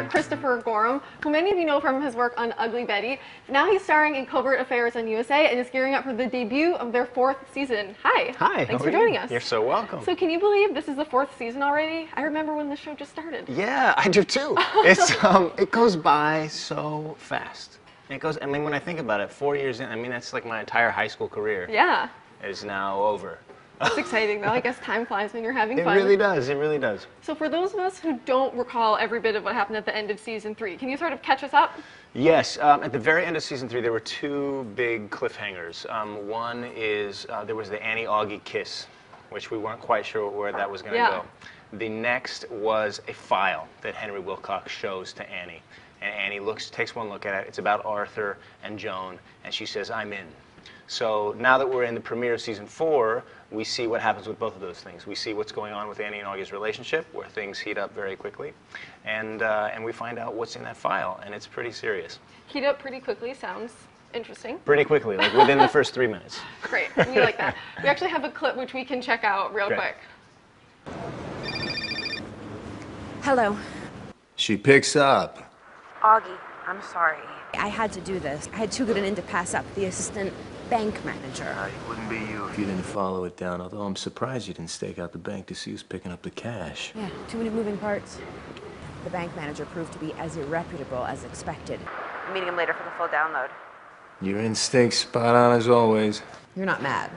Christopher Gorham, who many of you know from his work on Ugly Betty. Now he's starring in Covert Affairs on USA and is gearing up for the debut of their 4th season. Hi. Hi. Thanks for joining us. You're so welcome. So can you believe this is the 4th season already? I remember when the show just started. Yeah, I do too. It's it goes by so fast. It goes. I mean, when I think about it, 4 years in, I mean, that's like my entire high school career. Yeah. Is now over. It's exciting though. I guess time flies when you're having fun. It really does. It really does. So for those of us who don't recall every bit of what happened at the end of season 3, can you sort of catch us up? Yes. At the very end of season 3, there were 2 big cliffhangers. One is there was the Annie-Augie kiss, which we weren't quite sure where that was going to go. The next was a file that Henry Wilcox shows to Annie. And Annie takes one look at it. It's about Arthur and Joan, and she says, "I'm in." So now that we're in the premiere of season 4, we see what happens with both of those things. We see what's going on with Annie and Augie's relationship, where things heat up very quickly, and we find out what's in that file, and it's pretty serious. Heat up pretty quickly sounds interesting. Pretty quickly, like within the first 3 minutes. Great, we like that. We actually have a clip which we can check out real quick. Hello. She picks up. Augie, I'm sorry. I had to do this. I had too good an in to pass up. The assistant bank manager. It wouldn't be you if you didn't follow it down, although I'm surprised you didn't stake out the bank to see who's picking up the cash. Yeah, too many moving parts. The bank manager proved to be as irreputable as expected. I'm meeting him later for the full download. Your instinct's spot on as always. You're not mad?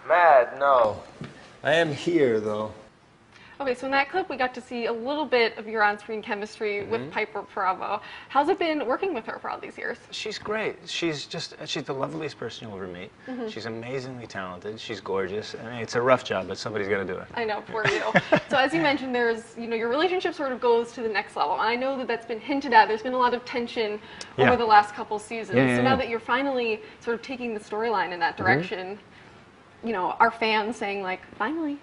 Mad? No. I am here, though. Okay, so in that clip, we got to see a little bit of your on-screen chemistry with Piper Perabo. How's it been working with her for all these years? She's great. She's the loveliest person you'll ever meet. She's amazingly talented. She's gorgeous. I mean, it's a rough job, but somebody's got to do it. I know, poor you. So as you mentioned, there's, your relationship sort of goes to the next level. And I know that that's been hinted at. There's been a lot of tension over the last couple seasons. So now that you're finally sort of taking the storyline in that direction, our fans saying, like, finally.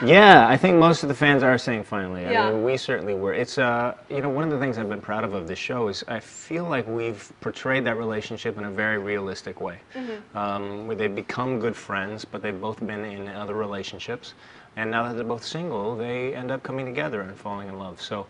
Yeah, I think most of the fans are saying finally. Yeah. I mean, we certainly were. It's, one of the things I've been proud of this show is I feel like we've portrayed that relationship in a very realistic way. Where they've become good friends, but they've both been in other relationships. And now that they're both single, they end up coming together and falling in love. So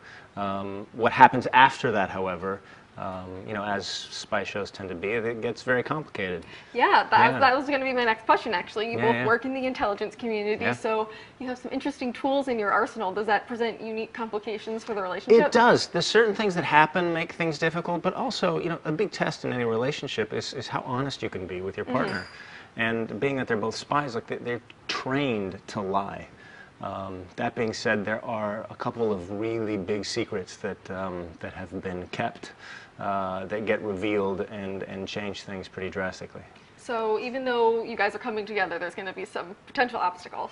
what happens after that, however, as spy shows tend to be, it gets very complicated. Yeah, that was going to be my next question, actually. You both work in the intelligence community, so you have some interesting tools in your arsenal. Does that present unique complications for the relationship? It does. There's certain things that happen make things difficult, but also, a big test in any relationship is how honest you can be with your partner. And being that they're both spies, like they're trained to lie. That being said, there are a couple of really big secrets that have been kept that get revealed and change things pretty drastically. So even though you guys are coming together, there's going to be some potential obstacles.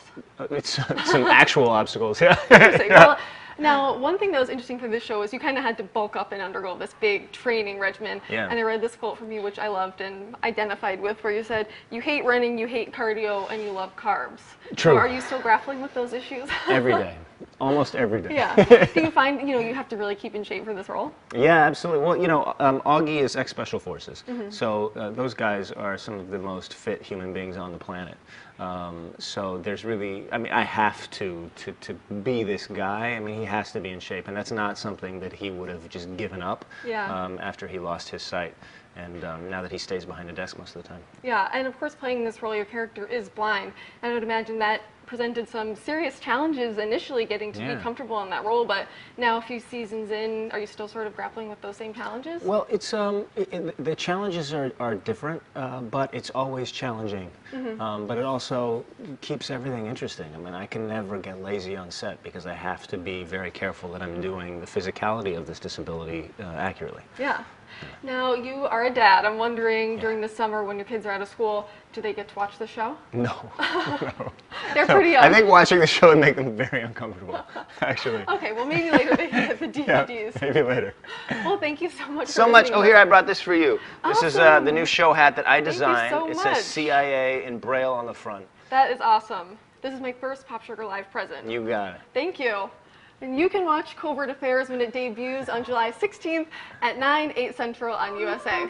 It's some actual obstacles, yeah. Well, now, one thing that was interesting for this show is you kind of had to bulk up and undergo this big training regimen. Yeah. And I read this quote from you, which I loved and identified with, where you said, you hate running, you hate cardio, and you love carbs. True. So are you still grappling with those issues? Every day. Almost every day. Yeah. Do you find, you have to really keep in shape for this role? Yeah, absolutely. Well, Augie is ex-Special Forces. So those guys are some of the most fit human beings on the planet. So there's really, I have to be this guy. I mean, he has to be in shape, and that's not something that he would have just given up after he lost his sight. And now that he stays behind a desk most of the time. Yeah, and of course playing this role, your character is blind. And I would imagine that presented some serious challenges initially getting to be comfortable in that role, but now a few seasons in, are you still sort of grappling with those same challenges? Well, it's the challenges are different, but it's always challenging. But it also keeps everything interesting. I mean, I can never get lazy on set because I have to be very careful that I'm doing the physicality of this disability accurately. Yeah. Now, you are a dad. I'm wondering, during the summer when your kids are out of school, do they get to watch the show? No. No. They're pretty young. I think watching the show would make them very uncomfortable, actually. Okay, well, maybe later they can get the DVDs. Yeah, maybe later. Well, thank you so much Oh, here, I brought this for you. Awesome. This is the new show hat that I designed. Thank you so much. It says CIA in Braille on the front. That is awesome. This is my first Pop Sugar Live present. You got it. Thank you. And you can watch Covert Affairs when it debuts on July 16th at 9, 8 Central on USA.